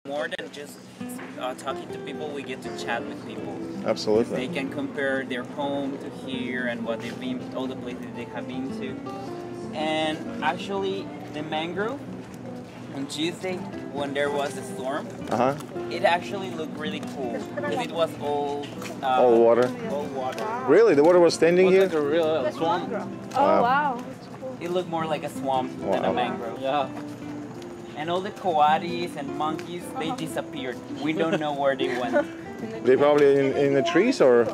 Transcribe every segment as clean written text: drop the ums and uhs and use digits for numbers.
more than just talking to people, we get to chat with people. Absolutely. They can compare their home to here and what they've been, all the places they have been to. And actually, the mangrove on Tuesday, when there was a storm, it actually looked really cool because it was all water. All water. Really, the water was standing here. Like a real swamp. Oh wow, that's cool. It looked more like a swamp than a mangrove. Yeah. And all the coatis and monkeys, they disappeared. We don't know where they went. They probably in the trees or.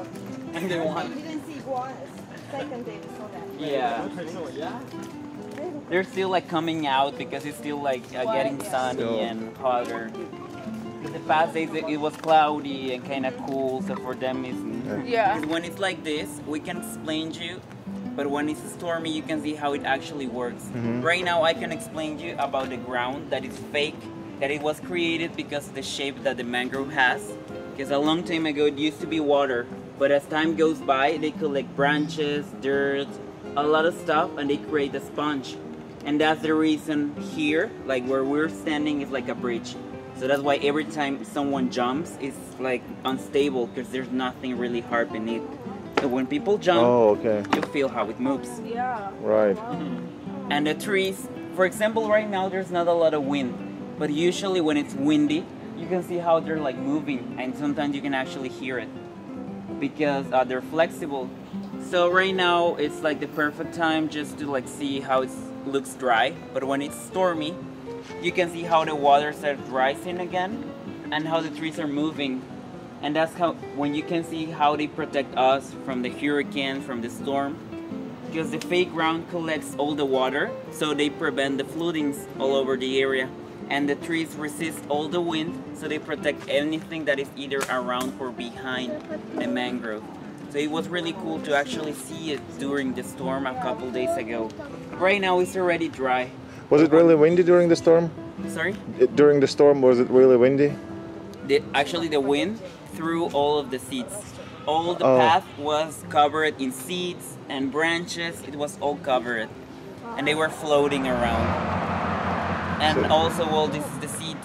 And they won. We didn't see iguanas. Second day we saw that. Yeah. They're still like coming out because it's still like getting sunny and hotter. The past days it was cloudy and kind of cool, so for them it's when it's like this, we can explain to you, but when it's stormy, you can see how it actually works. Right now, I can explain to you about the ground that is fake, that it was created because of the shape that the mangrove has. Because a long time ago, it used to be water, but as time goes by, they collect branches, dirt, a lot of stuff, and they create a sponge. And that's the reason here, like where we're standing, is like a bridge. So that's why every time someone jumps, it's like unstable because there's nothing really hard beneath. So when people jump, you feel how it moves. Yeah. Right. And the trees, for example, right now there's not a lot of wind, but usually when it's windy, you can see how they're like moving, and sometimes you can actually hear it because they're flexible. So right now it's like the perfect time just to like see how it looks dry, but when it's stormy, you can see how the water starts rising again and how the trees are moving. And that's how, when you can see how they protect us from the hurricane, from the storm, because the fake ground collects all the water, so they prevent the floodings all over the area. And the trees resist all the wind, so they protect anything that is either around or behind the mangrove. So it was really cool to actually see it during the storm a couple days ago. Right now it's already dry. Was it really windy during the storm? Sorry? During the storm, was it really windy? Actually, the wind threw all of the seeds. All the path was covered in seeds and branches. It was all covered. And they were floating around. And also, well, the seed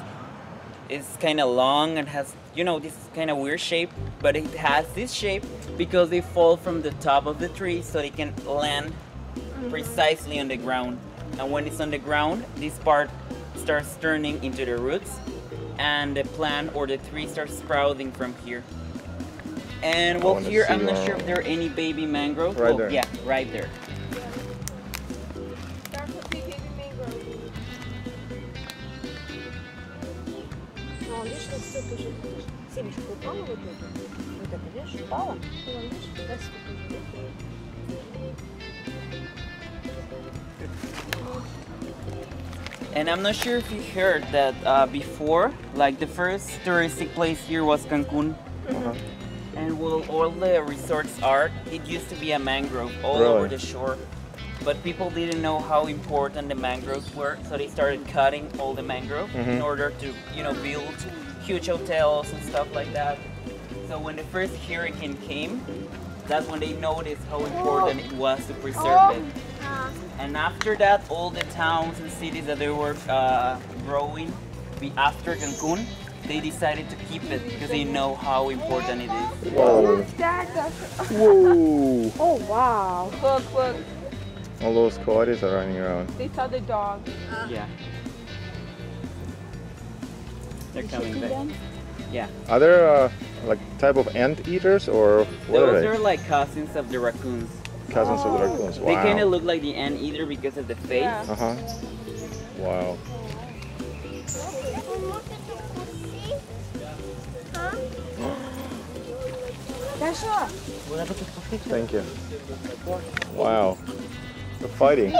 is kind of long and has, you know, this kind of weird shape. But it has this shape because they fall from the top of the tree so they can land precisely on the ground. And when it's on the ground, this part starts turning into the roots, and the plant or the tree starts sprouting from here. And well, here I'm not sure if there are any baby mangroves. Right there. Yeah, right there. That's a big baby mangrove. Ну, видишь, вот все тоже семечко упало вот это. Вот это, видишь, упало. Ну, видишь, дальше тоже. And I'm not sure if you heard that before, like the first touristic place here was Cancun. And well, all the resorts are, it used to be a mangrove all over the shore. But people didn't know how important the mangroves were, so they started cutting all the mangrove in order to, you know, build huge hotels and stuff like that. So when the first hurricane came, that's when they noticed how important it was to preserve it. And after that, all the towns and cities that they were growing after Cancun, they decided to keep it because they know how important it is. Whoa. Whoa. Oh wow. Look, look. All those coyotes are running around. They saw the dog. Yeah. They're coming back. Yeah. Are there like type of ant eaters or what Those are they? are like cousins of the raccoons. Cousins of the raccoons. Wow. They kind of look like the ant eater because of the face. Yeah. Wow. Thank you. Wow. They're fighting.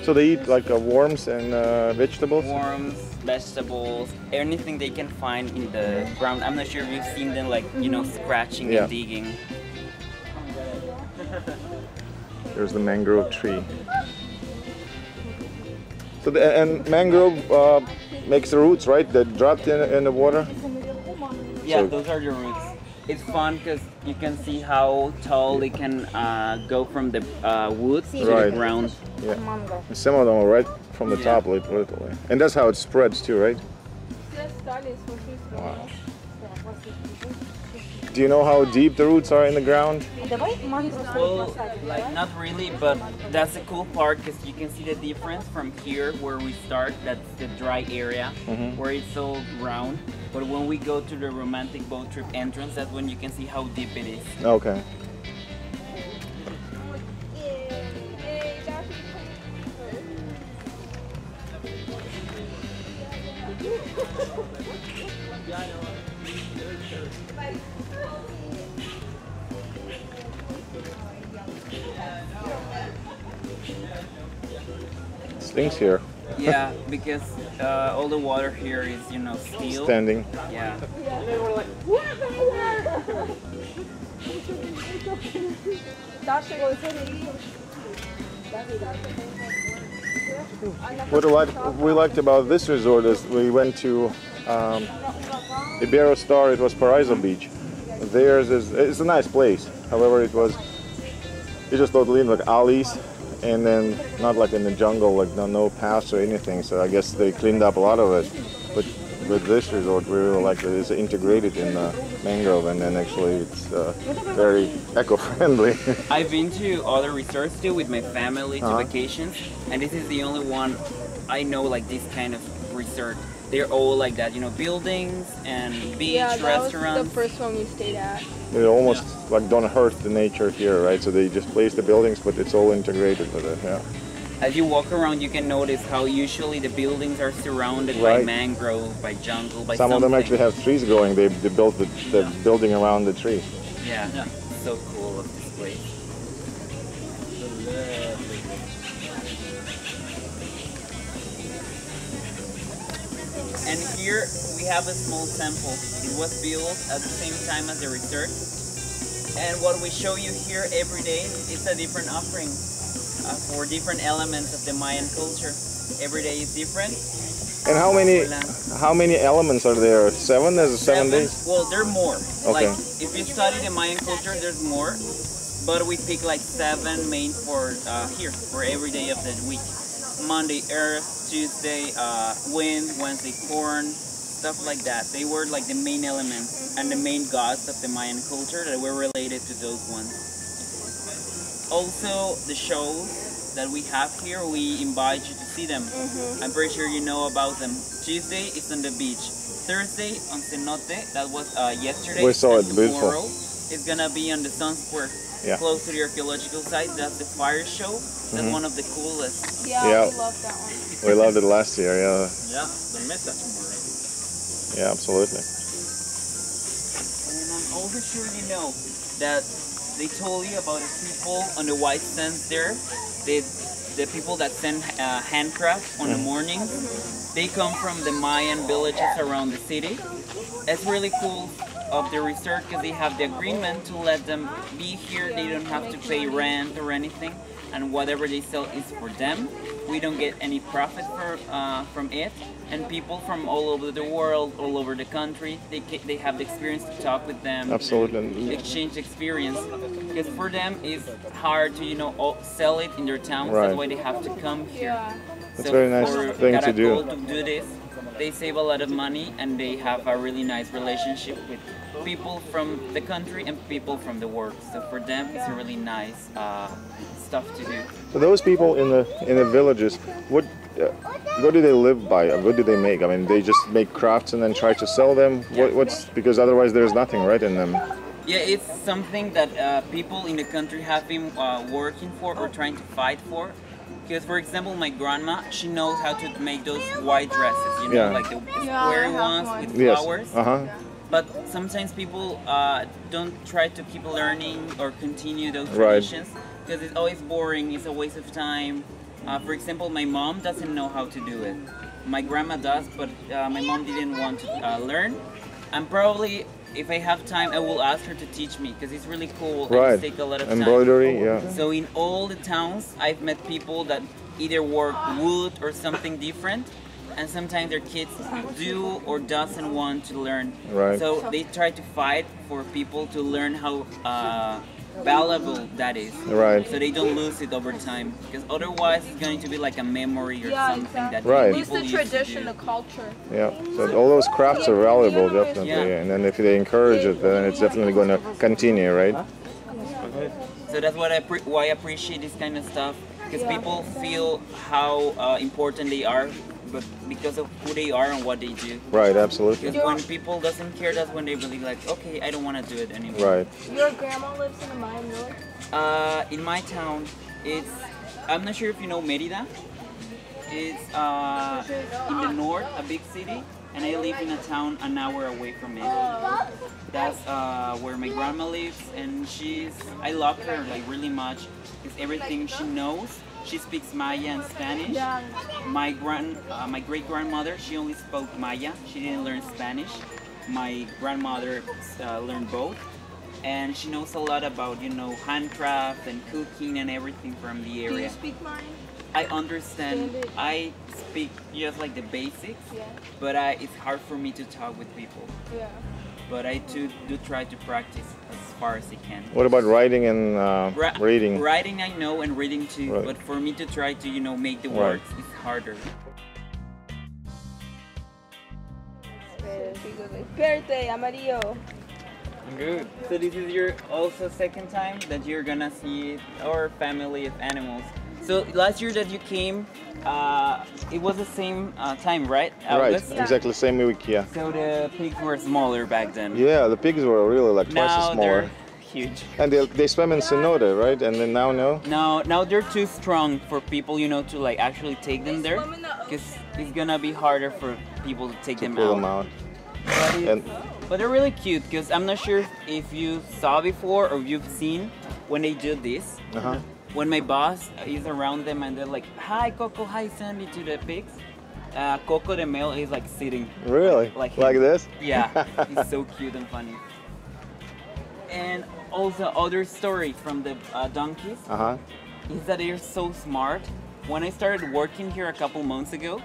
So they eat like worms and vegetables? Worms, vegetables, anything they can find in the ground. I'm not sure if you've seen them, like, you know, scratching and digging. There's the mangrove tree. So and mangrove makes the roots, right? That dropped in the water? Yeah, so those are the roots. it's fun because you can see how tall they can go from the wood to Right. the ground. Yeah. Манго. And some of them are right from the Yeah. top, literally. And that's how it spreads too, right? Wow. Do you know how deep the roots are in the ground? Давай манго Well, посадим, like давай. not really, but that's the cool part because you can see the difference from here where we start. That's the dry area where it's all round. But when we go to the romantic boat trip entrance, that's when you can see how deep it is. Okay. Stinks here, Yeah, because all the water here is, steel. standing. Yeah. What we liked about this resort is we went to Iberostar. It was Paraiso Beach. Theirs is it's a nice place. However, it just totally like alleys, and then not like in the jungle, like no paths or anything. So I guess they cleaned up a lot of it. But with this resort, we really like that it's integrated in the mangrove, and then actually it's very eco-friendly. I've been to other resorts too with my family to Uh-huh. vacations, and this is the only one I know like this kind of resort. They're all like that, buildings and beach, Yeah, that was restaurants. the first one we stayed at. They almost like don't hurt the nature here, right? So they just place the buildings, but it's all integrated with it. Yeah. As you walk around, you can notice how usually the buildings are surrounded by Right. mangrove, by jungle, by Some of them something. actually have trees growing. They built the building around the tree. Yeah, so cool of this place. And here we have a small temple. It was built at the same time as the resort. And what we show you here every day is a different offering for different elements of the Mayan culture. Every day is different. And how many elements are there? 7? There's 7 days. Well, there are more. Okay. Like if you study the Mayan culture, there's more. But we pick like 7 main for here for every day of the week. Monday, earth. Tuesday, wind. Wednesday, corn. Stuff like that. They were like the main elements and the main gods of the Mayan culture that were related to those ones. Also, the shows that we have here, we invite you to see them. I'm pretty sure you know about them. Tuesday is on the beach. Thursday on Cenote, that was yesterday. We saw and it, beautiful. Tomorrow is gonna be on the Sun Square, Yeah. close to the archaeological site. That's the fire show. That's one of the coolest. Yeah, Yeah. we loved that one. We loved it last year. Yeah. Yeah, the mesa tomorrow. Yeah, absolutely. And I'm also sure you know that they told you about the people on the white sands there, the people that send handcraft on the morning. They come from the Mayan villages around the city. It's really cool of the resort because they have the agreement to let them be here. They don't have to pay rent or anything, and whatever they sell is for them. We don't get any profit from it. And people from all over the world, all over the country, they have the experience to talk with them. Absolutely. Exchange experience, because for them it's hard to sell it in their towns. Right. That's why they have to come here. Yeah. That's a very nice for thing to do. Caracol to do this, they save a lot of money and they have a really nice relationship with people from the country and people from the world. So for them, it's a really nice stuff to do. So those people in the villages, what do they live by? What do they make? I mean, they just make crafts and then try to sell them. What's because otherwise there's nothing right in them. Yeah, it's something that people in the country have been working for or trying to fight for. Because, for example, my grandma, she knows how to make those white dresses, Yeah. like the Yeah, I square have ones one. with Yes. flowers. But sometimes people don't try to keep learning or continue those Right. traditions because it's always boring, it's a waste of time. For example, my mom doesn't know how to do it. My grandma does, but my mom didn't want to learn. And probably, if I have time, I will ask her to teach me because it's really cool and Right. it takes a lot of time. Embroidery, yeah. So in all the towns, I've met people that either work wood or something different, and sometimes their kids do or doesn't want to learn. Right. So they try to fight for people to learn how valuable that is. Right. So they don't lose it over time, because otherwise it's going to be like a memory or Yeah, something that Right. Lose people the used to tradition, do. the culture. Yeah, so all those crafts are valuable, definitely. Yeah. And then if they encourage it, then it's definitely going to continue, right? So that's what why I appreciate this kind of stuff, because people feel how important they are, but because of who they are and what they do. Right, absolutely. Because when people doesn't care, that's when they really like, okay, I don't want to do it anymore. Right. Your grandma lives in a Mayan village? In my town, it's, I'm not sure if you know Mérida. It's in the north, a big city, and I live in a town an hour away from it. That's where my grandma lives, and I love her like really much, because everything she knows. She speaks Maya and Spanish. My great grandmother, she only spoke Maya. She didn't learn Spanish. My grandmother learned both, and she knows a lot about handcraft and cooking and everything from the Do you area. speak Mayan? I understand. I speak just like the basics, Yeah. but it's hard for me to talk with people. Yeah. But I do try to practice as far as I can. What about writing and reading? Writing I know, and reading too, Right. but for me to try to make the Right. words is harder. Verde, amarillo. Good. So this is your also second time that you're gonna see our family of animals. So last year that you came, it was the same time, right? Right, August? exactly same week, yeah. So the pigs were smaller back then. Yeah, the pigs were really like twice Now as smaller. they're huge. And they swim in cenote, right? And then now no? Now they're too strong for people, to like actually take them there, swim in the because it's gonna be harder for people to take them Pull out. them out. But, And but they're really cute, because I'm not sure if you saw before or you've seen when they do this. uh-huh. When my boss is around them and they're like, "Hi Coco, hi Sandy" to the pigs, Coco the male is like sitting. Really? Like Like him. this? Yeah, he's so cute and funny. And also other story from the donkeys Uh-huh. is that they're so smart. When I started working here a couple months ago,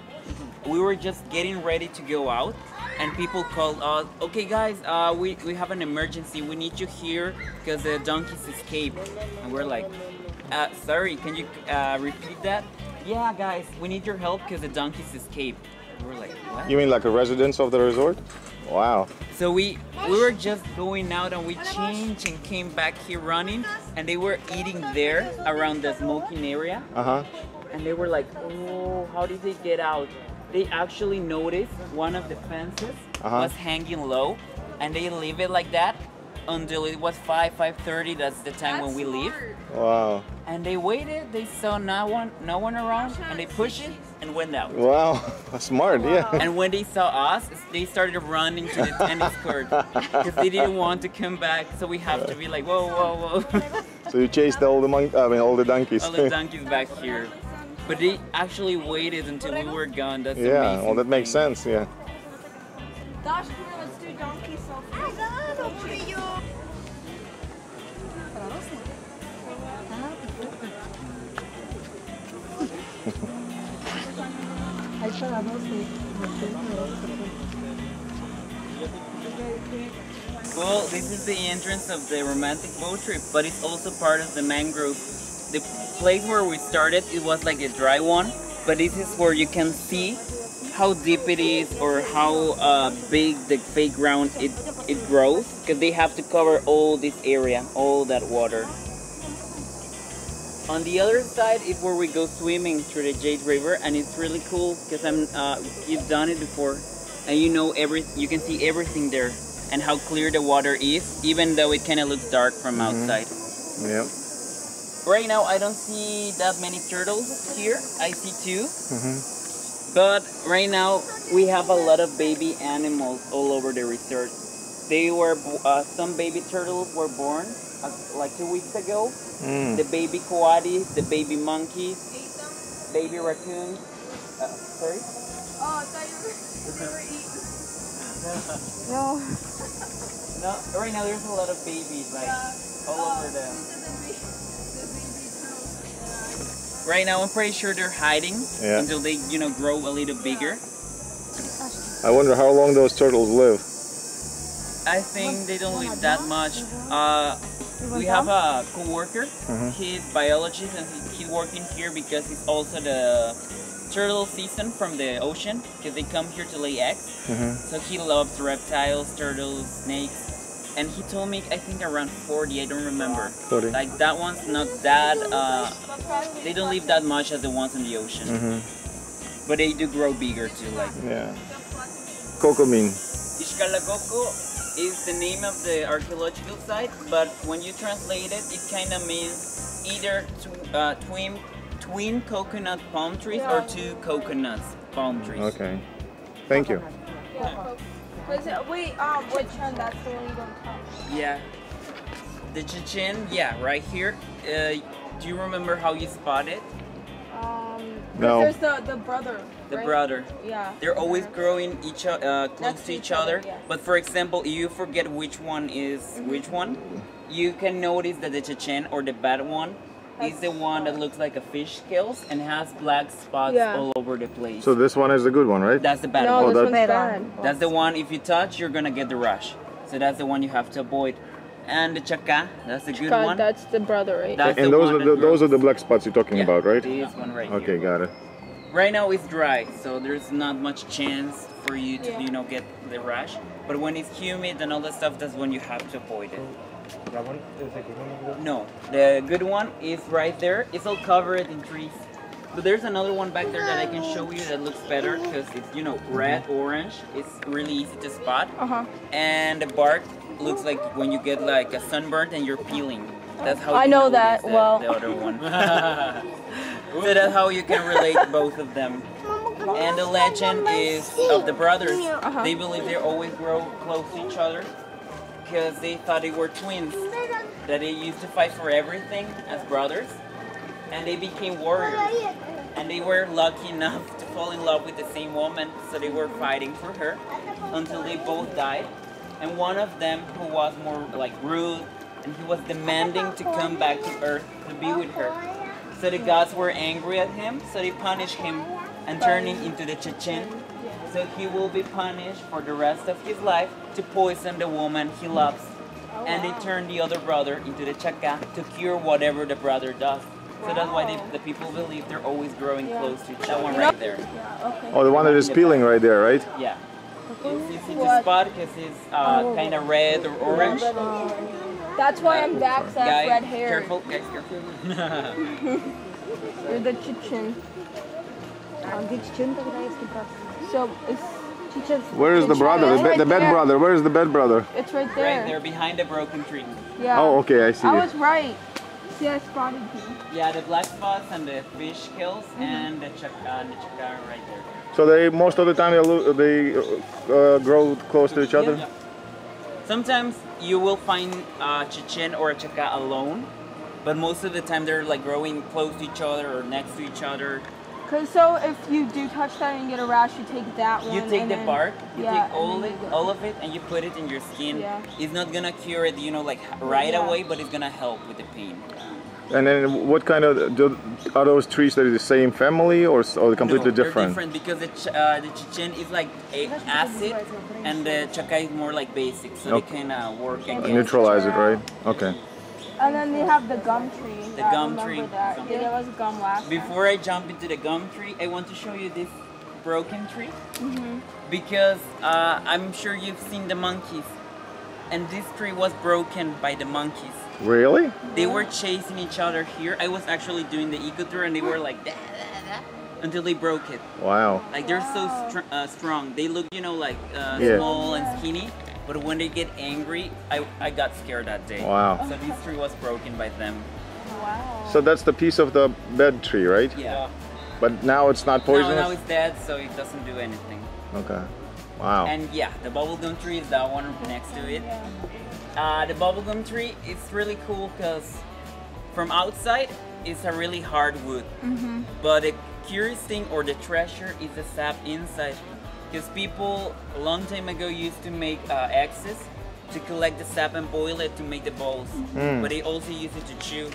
we were just getting ready to go out, and people called us, "Okay guys, we have an emergency, we need you here because the donkeys escaped." And we're like, sorry, can you repeat that? "Yeah guys, we need your help because the donkeys escaped." And we're like, what? You mean like a residence of the resort? Wow. So we were just going out and we changed and came back here running, and they were eating there around the smoking area. Uh-huh. And they were like, "Oh, how did they get out?" They actually noticed one of the fences was hanging low, and they leave it like that until it was 5:30. That's the time when we leave. Wow. And they waited. They saw no one around, and they pushed it and went out. Wow. Smart, yeah. And when they saw us, they started running to the tennis court because they didn't want to come back. So we have to be like, whoa, whoa, whoa. So you chased all the donkeys. All the donkeys back here. But they actually waited until we were gone. That's Yeah, amazing well that makes thing. sense, yeah. Dash, come here, let's do donkey selfie. Well, this is the entrance of the romantic boat trip, but it's also part of the mangrove. The place where we started, it was like a dry one, but this is where you can see how deep it is or how big the playground it grows, because they have to cover all this area, all that water. On the other side is where we go swimming through the Jade River, and it's really cool because you've done it before, and you can see everything there and how clear the water is, even though it kind of looks dark from outside. Yeah. Right now I don't see that many turtles here. I see two. But right now we have a lot of baby animals all over the resort. They were some baby turtles were born like 2 weeks ago. The baby coatis, the baby monkeys, baby raccoons. Sorry? Oh, I thought you were eating. No. No, right now there's a lot of babies like all over them. Right now I'm pretty sure they're hiding until they, grow a little bigger. I wonder how long those turtles live. I think they don't live that much. We have a co-worker. He's biologist and he's working here because it's also the turtle season from the ocean because they come here to lay eggs. So he loves reptiles, turtles, snakes. And he told me, I think around 40, I don't remember. 40. Like that one's not that, they don't live that much as the ones in the ocean. But they do grow bigger too, like. Yeah. Coco mean. Ixcalacocco is the name of the archaeological site, but when you translate it, it kind of means either twin coconut palm trees or two coconuts palm trees. Okay. Thank you. Wait, which one? That's the one you don't touch. Yeah. The Chechen, yeah, right here. Do you remember how you spot it? No. There's the brother. The right? brother. Yeah. They're always growing close to each other. Yeah. But for example, if you forget which one is which one, you can notice that the Chechen or the bad one is the one that looks like a fish scales and has black spots all over the place. So this one is the good one, right? That's the bad No, one. this that's- one's bad. That's the one, if you touch, you're gonna get the rash. So that's the one you have to avoid. And the Chaca, that's the good one. That's the brother, right? That's And the those one are that those are grows. the black spots you're talking Yeah, about, right? This one right Okay, here. got it. Right now it's dry, so there's not much chance for you to, you know, get the rash. But when it's humid and all that stuff, that's when you have to avoid it. No, the good one is right there. It's all covered in trees. But there's another one back there that I can show you that looks better because it's, you know, red, orange. It's really easy to spot. And the bark looks like when you get like a sunburn and you're peeling. That's how I you know notice that well. The other one. So that's how you can relate both of them. And the legend is of the brothers. They believe they always grow close to each other because they thought they were twins. That they used to fight for everything as brothers. And they became warriors. And they were lucky enough to fall in love with the same woman. So they were fighting for her until they both died. And one of them, who was more like rude, and he was demanding to come back to Earth to be with her. So the gods were angry at him, so they punished him and turned him into the Chechen. So he will be punished for the rest of his life to poison the woman he loves. And they turn the other brother into the Chaca to cure whatever the brother does. So that's why the people believe they're always growing close to each other. That one right there. Oh, the one that is peeling right there, right? Yeah. It's easy to spot because it's kind of red or orange. That's why I'm back. That's Guys, red hair. careful, guys, careful. You're the Chechen. So it's Chechen. Where is the brother? The bed brother. Where is the bed brother? It's right there. Right there behind the broken tree. Yeah. Oh, okay, I see I it. was right. See, I spotted you. Yeah, the black spots and the fish kills and the Chaca right there. So they most of the time they grow close to each other. Yeah. Sometimes you will find a Chechen or a Chaca alone, but most of the time they're like growing close to each other or next to each other. Cause so if you do touch that and get a rash, you take that one. You take and the then, bark, you yeah, take and then you go. all of it, and you put it in your skin. Yeah. It's not gonna cure it, you know, like right Yeah. away, but it's gonna help with the pain. And then what kind of are those trees that are the same family or completely No, they're different? different because the Chechen is like acid, and the Chaca is more like basic, so Okay. they can work against Neutralize it, right? Okay. And then they have the gum tree. The I gum remember tree. That. Yeah, there was gum last time. Before I jump into the gum tree, I want to show you this broken tree because I'm sure you've seen the monkeys, and this tree was broken by the monkeys. Really? They were chasing each other here. I was actually doing the eco tour, and they were like "Dah, dah, dah," until they broke it. Wow. Like they're so strong. They look, you know, like Yeah. small and skinny. But when they get angry, I got scared that day. Wow. So this tree was broken by them. Wow. So that's the piece of the bed tree, right? Yeah. But now it's not poisonous? Now it's dead, so it doesn't do anything. Okay. Wow. And yeah, the bubblegum tree is that one next to it. The bubblegum tree is really cool because from outside it's a really hard wood. But the curious thing or the treasure is the sap inside. Because people a long time ago used to make axes to collect the sap and boil it to make the balls. But they also use it to chew.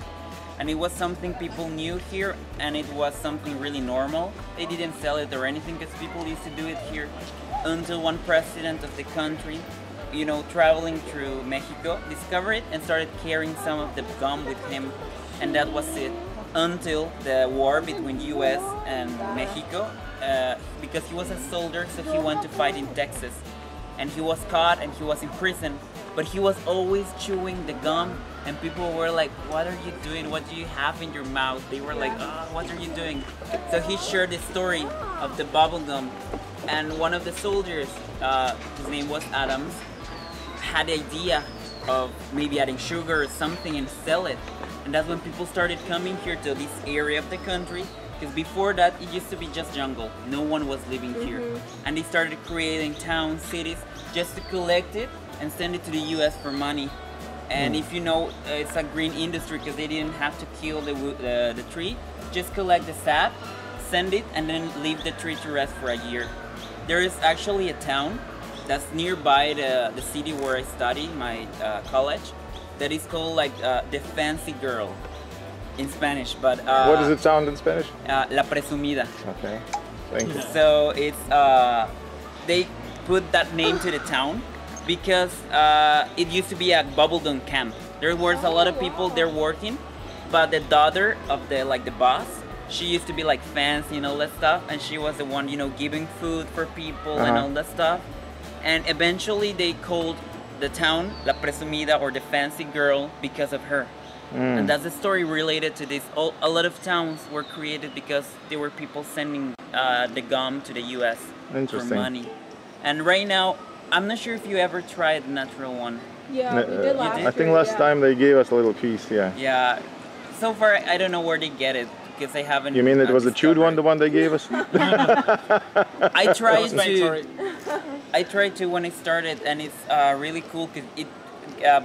and it was something people knew here, and it was something really normal. They didn't sell it or anything because people used to do it here until one president of the country, you know, traveling through Mexico, discovered it and started carrying some of the gum with him, and that was it until the war between US and Mexico, because he was a soldier, so he went to fight in Texas, and he was caught and he was in prison, but he was always chewing the gum, and people were like, what are you doing? What do you have in your mouth? They were like, oh, what are you doing? So he shared the story of the bubble gum, and one of the soldiers, his name was Adams, had the idea of maybe adding sugar or something and sell it. And that's when people started coming here to this area of the country, because before that it used to be just jungle. No one was living here. And they started creating towns, cities, just to collect it and send it to the US for money. And if you know, it's a green industry because they didn't have to kill the tree. Just collect the sap, send it, and then leave the tree to rest for a year. There is actually a town that's nearby the city where I study, my college, that is called like the Fancy Girl in Spanish. But what does it sound in Spanish? La Presumida. Okay, thank you. So it's they put that name to the town because it used to be a bubblegum camp. There was a lot of people there working, but the daughter of the boss, she used to be like fancy and all that stuff, and she was the one, you know, giving food for people and all that stuff. And eventually they called the town La Presumida, or the Fancy Girl, because of her. And that's the story related to this. A lot of towns were created because there were people sending the gum to the US for money. And right now, I'm not sure if you ever tried the natural one. Yeah, we did last year. I think last time they gave us a little piece, yeah. Yeah. So far, I don't know where they get it because I haven't. You mean it was the chewed one, the one they gave us? I tried to. I tried to when I started, and it's really cool because it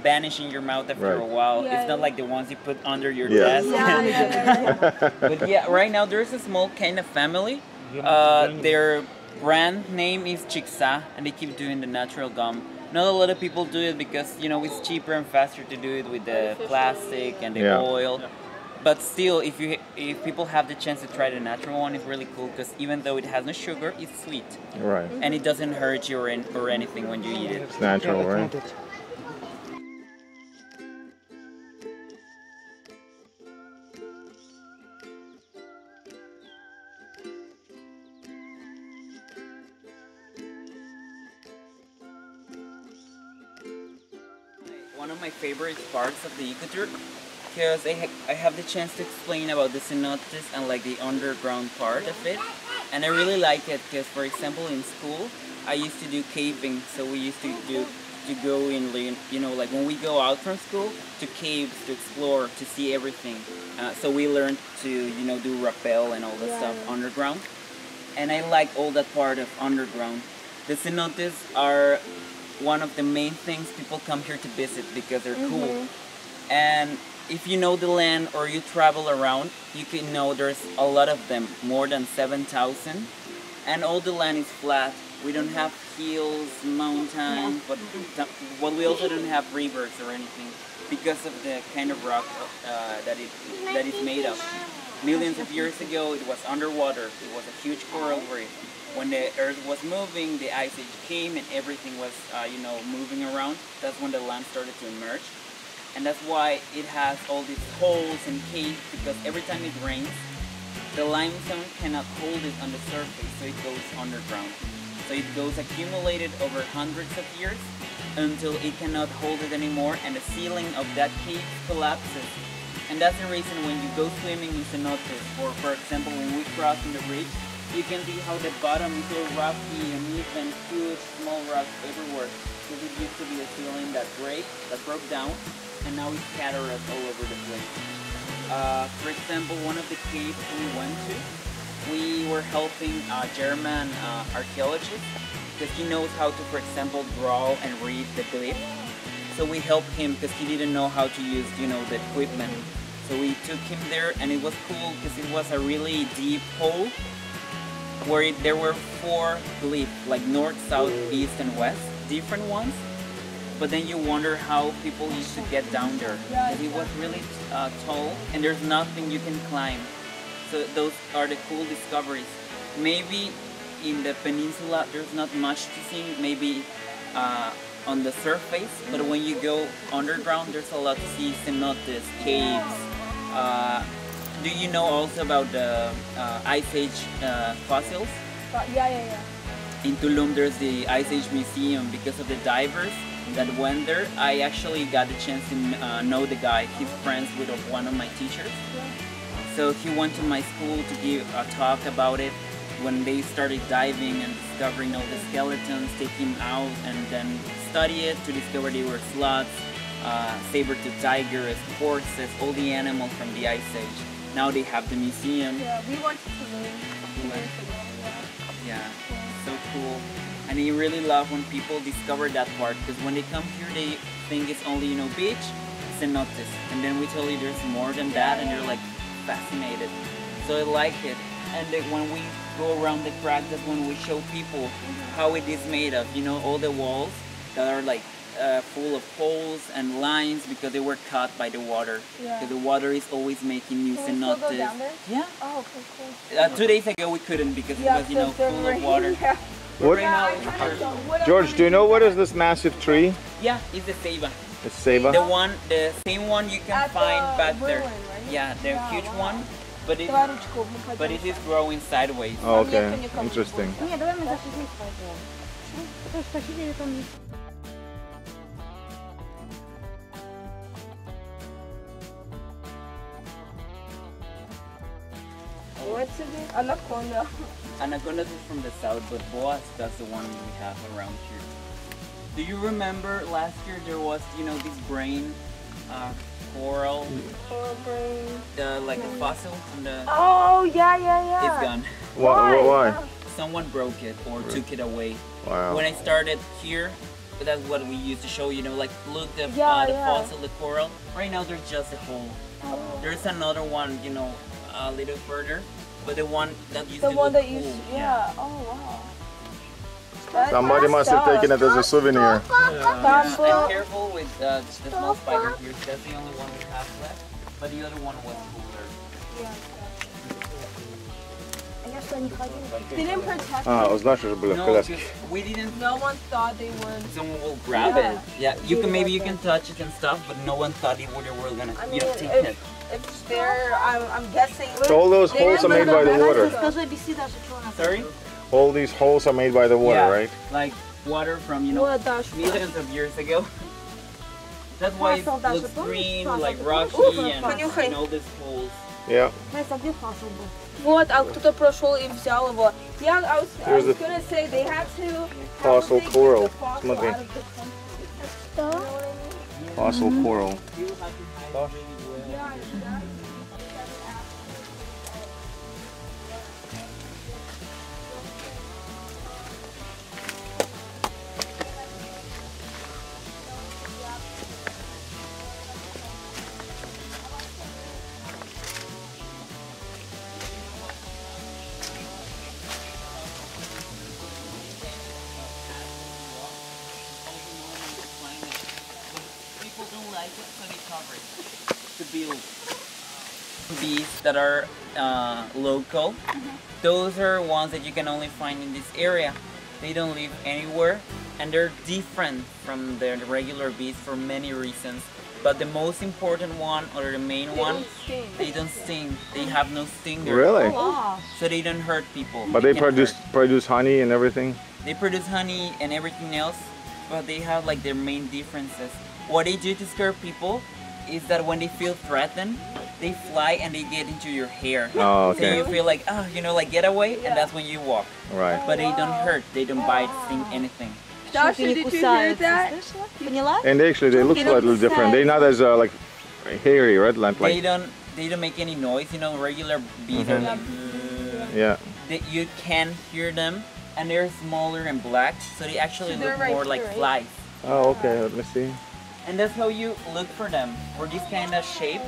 vanish in your mouth after a while. Yeah, it's not like the ones you put under your Yeah. desk. But yeah, right now there's a small kind of family. Their brand name is Chixa, and they keep doing the natural gum. Not a lot of people do it because, you know, it's cheaper and faster to do it with the plastic and the oil. But still, if people have the chance to try the natural one, it's really cool because even though it has no sugar, it's sweet. Right. And it doesn't hurt you or anything when you eat it. It's natural, right? One of my favorite parts of the ecotour, because I have the chance to explain about the cenotes and like the underground part of it, and I really like it because, for example, in school I used to do caving, so we used to go in, you know, like when we go out from school, to caves to explore, to see everything. So we learned to, you know, do rappel and all that stuff underground, and I like all that part of underground. The cenotes are one of the main things people come here to visit because they're cool. And if you know the land or you travel around, you can know there's a lot of them, more than 7,000, and all the land is flat. We don't have hills, mountains, but we also don't have rivers or anything because of the kind of rock that it's made of. Millions of years ago, it was underwater. It was a huge coral reef. When the earth was moving, the ice age came and everything was, you know, moving around. That's when the land started to emerge. And that's why it has all these holes and caves, because every time it rains, the limestone cannot hold it on the surface, so it goes underground. So it goes accumulated over hundreds of years until it cannot hold it anymore, and the ceiling of that cave collapses. And that's the reason when you go swimming in cenotes, or for example when we cross in the bridge, you can see how the bottom is so rocky and even huge small rocks everywhere. Because it used to be a ceiling that broke down, and now it's scattered all over the place. For example, one of the caves we went to, we were helping a German archaeologist because he knows how to, for example, draw and read the glyph. So we helped him because he didn't know how to use, you know, the equipment. So we took him there, and it was cool because it was a really deep hole where there were 4 glyphs, like north, south, east, and west, different ones. but then you wonder how people used to get down there. Because it was really tall, and there's nothing you can climb. So those are the cool discoveries. Maybe in the peninsula there's not much to see, maybe on the surface, but when you go underground there's a lot to see, cenotes, caves. Do you know also about the Ice Age fossils? Yeah. In Tulum there's the Ice Age Museum. Because of the divers that went there, I actually got the chance to know the guy. He's friends with one of my teachers. So he went to my school to give a talk about it when they started diving and discovering all the skeletons, taking them out and then study it to discover they were sloths, saber-toothed tigers, horses, all the animals from the Ice Age. Now they have the museum. Yeah, we went to Tulum. Yeah, so cool. And I really love when people discover that part, because when they come here they think it's only, you know, beach, cenotes, and then we tell you there's more than that, and they're like fascinated. So I like it. And then when we go around the crack, that's when we show people how it is made of. You know, all the walls that are like full of holes and lines because they were cut by the water. Yeah. Because the water is always making new Can we still go cenotes. down there? Yeah. Oh, okay, cool. 2 days ago we couldn't because Yeah, it was, you know, so full of water. Yeah. But What? right now it's George, do you know what is this massive tree? yeah, it's the ceiba. It's Ceiba. The same one you can At find the back there. ruin, right? Yeah, the Yeah, huge wow. one, but it is growing sideways. Oh, okay, interesting. Не, давай мы зашли здесь пойдем. Потому что посидели там. What's it? Anaconda. Anacondas is from the south, but boas, that's the one we have around here. Do you remember last year there was, you know, this brain coral, Coral brain. like a fossil from the. Oh, yeah. It's gone. Why? Someone broke it or took it away. Wow. When I started here, that's what we used to show, you know, like look the Yeah, the yeah. fossil, the coral. Right now there's just a hole. Oh. There's another one, you know, a little further, but the one that used The to one look that used cool. to, yeah. Oh, wow. That's Somebody must have taken it as a souvenir. Bamboo. I'm careful with the small spider here. That's the only one we have left, but the other one was cooler. А я что, не ходила? They didn't protect А, them. знаешь, уже были в No, коляске. 'cause we didn't. No one thought they would. Someone will grab Yeah. it. Yeah, you can maybe you can touch it and stuff, but no one thought they were gonna I you know mean, take it. If they're, I'm guessing. So all those holes are made by the water. Скажи, объясни даже, что она. Sorry? All these holes are made by the water, Yeah, right? like water from, you know, Вот, Даш. millions of years ago. That's why it Fossil даже looks помнишь? green, Fossil, like ты rocky, помнишь? and, Понюхай. all these holes. Yeah. Настя, где фасол был? Вот, а кто-то прошел и взял его. Yeah, I was Here's the gonna say they had to. fossil probably get coral. the fossil Смотри. out of the country. You know what I mean? Fossil coral. Yeah, yeah. People don't like it, so they cover it to build. Bees that are local, those are ones that you can only find in this area. They don't live anywhere, and they're different from the regular bees for many reasons. But the most important one, or the main one, they don't sting. They have no stinger. Really? А, So they don't hurt people. But they can't hurt. produce honey and everything? They produce honey and everything else, but they have like their main differences. What they do to scare people is that when they feel threatened, they fly and they get into your hair. Oh, So you okay. feel like, oh, you know, like get away, and that's when you walk. Right. But they don't hurt, they don't bite, sting, anything. Dasha, не did you hear кусаются, that? слышала? Поняла? And actually, they look slightly different. They're not as like hairy, right? Like, They don't make any noise, you know, regular bees are like, yeah. you can hear them, and they're smaller and black, so they actually So they're look right more like here, right? flies. Oh, okay. Let me see. And that's how you look for them, for this kind of shape.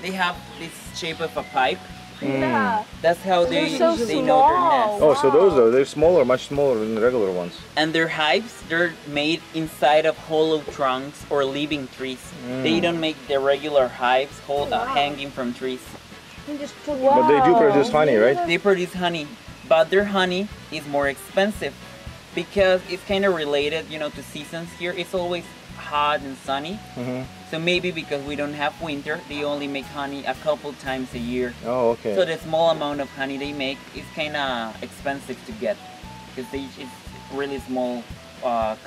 They have this shape of a pipe, Yeah. That's how they so they know their small. nest. Oh, so those though, they're smaller, much smaller than the regular ones. And their hives, they're made inside of hollow trunks or living trees. They don't make the regular hives hanging from trees. But they do produce honey, right? They produce honey, but their honey is more expensive because it's kind of related, you know, to seasons here. It's always hot and sunny. So maybe because we don't have winter, they only make honey a couple times a year. Oh, okay. So the small amount of honey they make is kind of expensive to get because it's really small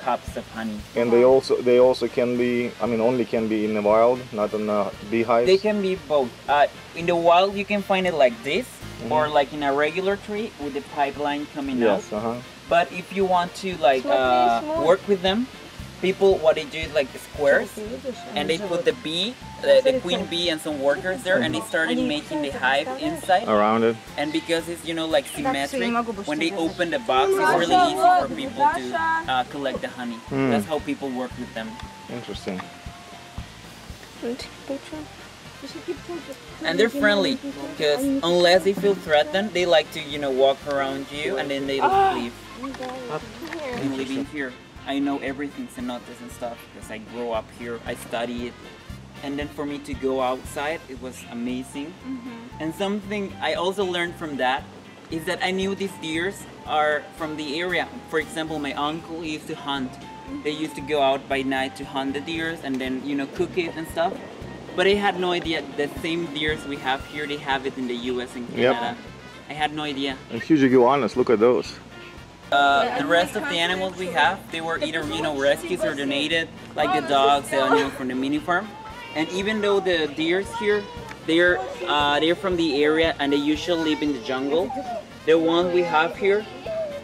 cups of honey. And they also can be, I mean, only can be in the wild, not in beehives. They can be both. In the wild, you can find it like this, or like in a regular tree with the pipeline coming out. Yes. But if you want to like work with them, people, what they do is like squares, and they put the bee, the queen bee, and some workers there, and they started making the hive inside. Around it. And because it's, you know, like symmetric, when they open the box, it's really easy for people to collect the honey. That's how people work with them. Interesting. And they're friendly because unless they feel threatened, they like to, you know, walk around you and then they leave. I'm living here. I know everything cenotes and stuff because I grew up here. I study it. And then for me to go outside, it was amazing. And something I also learned from that is that I knew these deers are from the area. For example, my uncle used to hunt. They used to go out by night to hunt the deers and then, you know, cook it and stuff. But I had no idea the same deers we have here, they have it in the US and Canada. I had no idea. And huge iguanas, look at those. The rest of the animals we have, they were either, you know, rescues or donated, like the dogs, you know, from the mini farm. And even though the deers here, they're from the area and they usually live in the jungle, the ones we have here,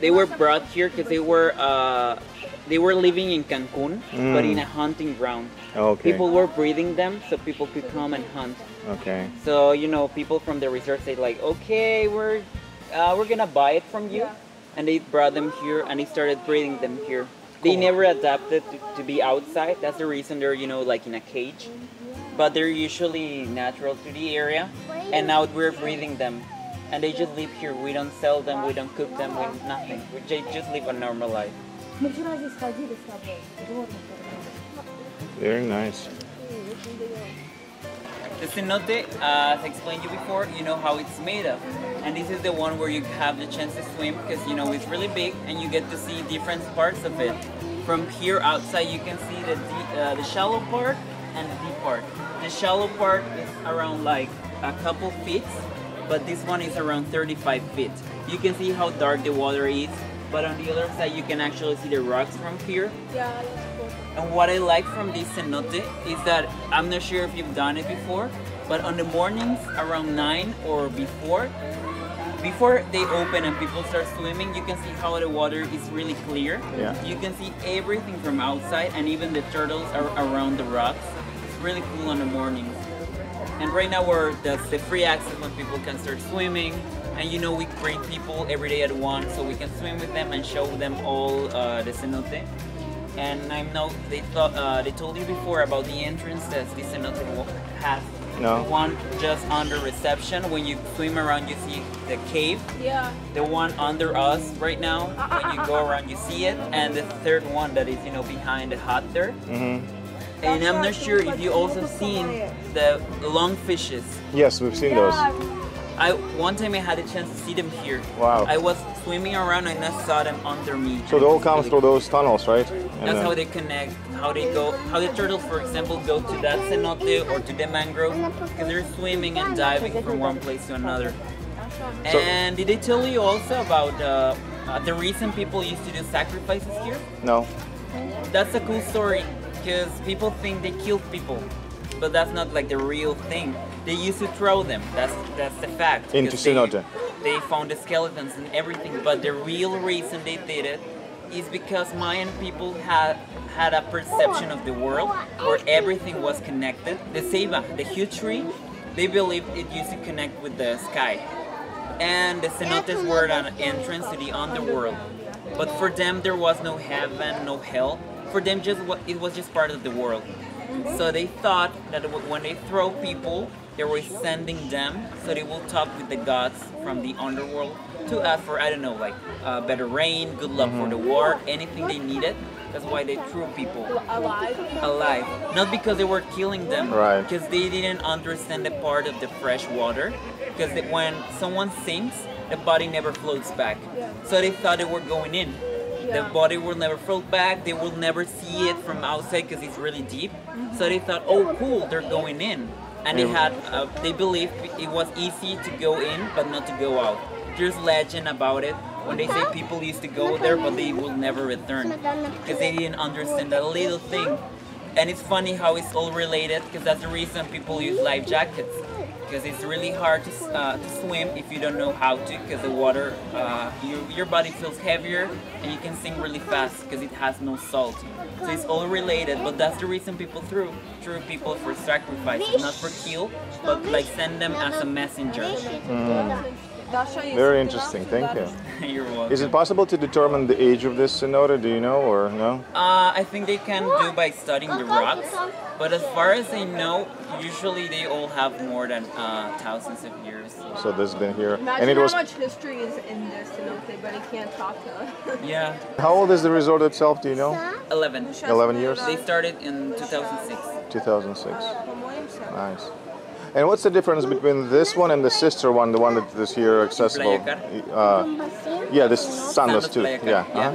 they were brought here because they were living in Cancun, but in a hunting ground. Okay. People were breeding them so people could come and hunt. Okay. So, you know, people from the resort say like, okay, we're gonna buy it from you. And they brought them here and they started breeding them here. They never adapted to be outside. That's the reason they're, you know, like in a cage. But they're usually natural to the area. And now we're breeding them. And they just live here. We don't sell them, we don't cook them, we nothing. They just live a normal life. Very nice. The cenote, as I explained you before, you know how it's made of. And this is the one where you have the chance to swim because, you know, it's really big and you get to see different parts of it. From here outside you can see the shallow part and the deep part. The shallow part is around like a couple feet, but this one is around 35 feet. You can see how dark the water is, but on the other side you can actually see the rocks from here. Yeah, that's cool. And what I like from this cenote is that, I'm not sure if you've done it before, but on the mornings around 9 or before they open and people start swimming, you can see how the water is really clear. Yeah. You can see everything from outside and even the turtles are around the rocks. It's really cool on the mornings. And right now that's the free access when people can start swimming. And you know, we bring people every day at 1 so we can swim with them and show them all the cenote. And I know they told you before about the entrance that the cenote has. No. The one just under reception, when you swim around you see the cave. Yeah. The one under us right now, when you go around you see it. And the third one that is, you know, behind the hut there. And I'm not sure if you also seen the lungfishes. Yes, we've seen those. One time I had a chance to see them here. Wow. I was swimming around and I saw them under me. So they all come through those tunnels, right? That's how they connect, how they go, how the turtles, for example, go to that cenote or to the mangrove, because they're swimming and diving from one place to another. And did they tell you also about the reason people used to do sacrifices here? No. That's a cool story, because people think they killed people, but that's not like the real thing. They used to throw them, that's the fact. Into cenote. They found the skeletons and everything, but the real reason they did it is because Mayan people had a perception of the world where everything was connected. The ceiba, the huge tree, they believed it used to connect with the sky. And the cenotes were an entrance to the underworld. But for them there was no heaven, no hell. For them it was just part of the world. So they thought that when they throw people they were sending them so they will talk with the gods from the underworld to ask for, I don't know, like better rain, good luck for the war, anything they needed. That's why they threw people alive. Not because they were killing them, Right. because they didn't understand the part of the fresh water. Because when someone sinks, the body never floats back. So they thought they were going in. The body will never float back. They will never see it from outside because it's really deep. So they thought, oh, cool, they're going in. And they believed it was easy to go in, but not to go out. There's legend about it when they say people used to go there, but they will never return because they didn't understand that little thing. And it's funny how it's all related, because that's the reason people use life jackets. Because it's really hard to swim if you don't know how to, because the water, your body feels heavier and you can sink really fast because it has no salt. So it's all related, but that's the reason people threw people for sacrifice, not for kill, but like send them as a messenger. Very interesting. Thank you. You're welcome. Is it possible to determine the age of this cenote? Do you know or no? I think they can do by studying the rocks, but as far as I know, usually they all have more than thousands of years. So this has been here, Imagine and it was. how much history is in this cenote, but he can't talk to us. Yeah, How old is the resort itself? Do you know? 11. 11 years. They started in 2006. 2006. Nice. And what's the difference between this one and the sister one, the one that is here accessible? Yeah, this Sandos too. Playa Car. Yeah.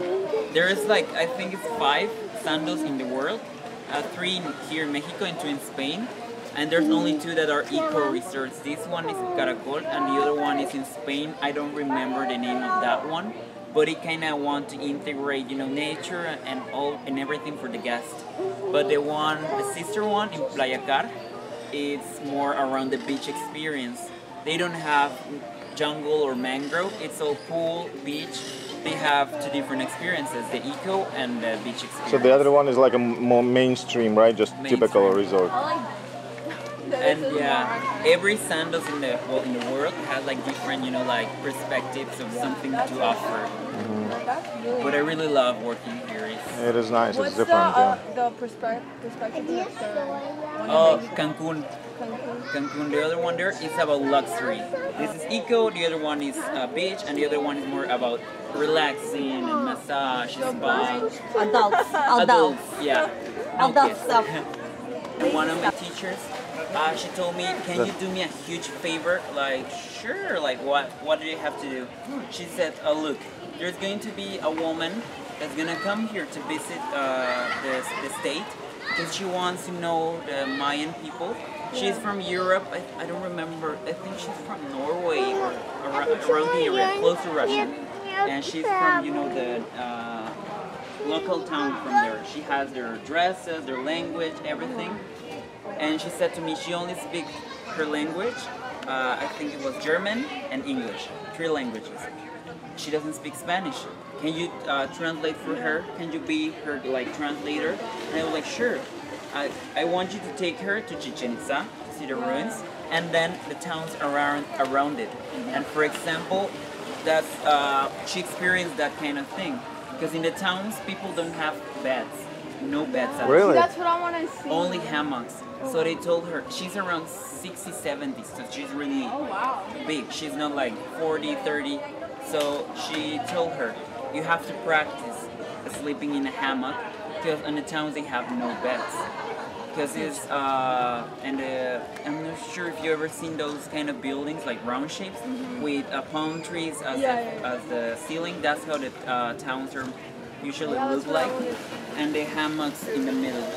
There is like, I think it's 5 Sandos in the world, 3 here in Mexico and 2 in Spain. And there's only 2 that are eco resorts. This one is Caracol and the other one is in Spain. I don't remember the name of that one, but it kind of want to integrate, nature and everything for the guest. But the sister one in Playa Car, it's more around the beach experience. They don't have jungle or mangrove. It's all pool, beach. They have 2 different experiences, the eco and the beach experience. So the other one is like a more mainstream, right? Just typical Mainstream. resort. And yeah, every Sandos in the world has like different, like perspectives of something to offer. But I really love working here. It is nice. What's It's different. the perspective of Oh, Cancun. Cancun. The other one there is about luxury. This is eco. The other one is beach, and the other one is more about relaxing and massage, spa. Adults. Yeah. No Adult kids. stuff. One of my teachers, she told me, "Can you do me a huge favor?" Like, sure. Like, what do you have to do? She said, "Oh, look, there's going to be a woman that's gonna come here to visit the state because she wants to know the Mayan people. She's from Europe. I don't remember. I think she's from Norway or around the area, close to Russia. And she's from, the local town from there. She has their dresses, their language, everything. And she said to me, she only speaks her language. I think it was German and English, 3 languages. She doesn't speak Spanish. Can you translate for her? Can you be her translator?" And I was like, "Sure. I want you to take her to Chichen Itza to see the ruins, and then the towns around it. And for example, that's she experienced that kind of thing, because in the towns people don't have beds, no beds at all. Really? That's what I want to see. Only hammocks. So they told her she's around 60, 70, so she's really big. She's not like 40, 30. So she told her, you have to practice sleeping in a hammock, because in the towns they have no beds. Because it's, I'm not sure if you ever seen those kind of buildings, like round shapes, with palm trees as the ceiling. That's how the towns are usually look like. And the hammocks in the middle.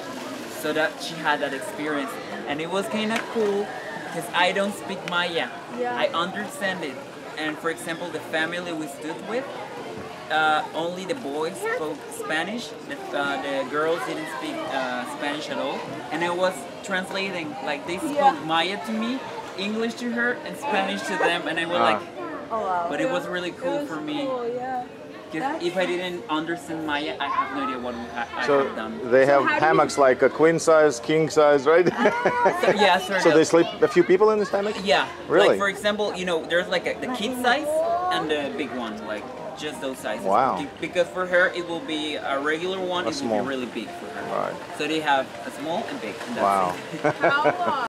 So that she had that experience. And it was kind of cool, because I don't speak Maya. I understand it. And for example, the family we stood with, only the boys spoke Spanish. The girls didn't speak Spanish at all. And I was translating. Like, they spoke Maya to me, English to her, and Spanish to them. And I was like, but it was really cool for me. Because if I didn't understand Maya, I have no idea what I could have done. They have hammocks like a queen size, king size, right? So they sleep a few people in this hammock? Yeah. Really? Like, for example, there's like the kid size and the big one, like just those sizes. Wow. Because for her, it will be a regular one, it will be really big for her. Right. So they have a small and big. And that's Wow. it.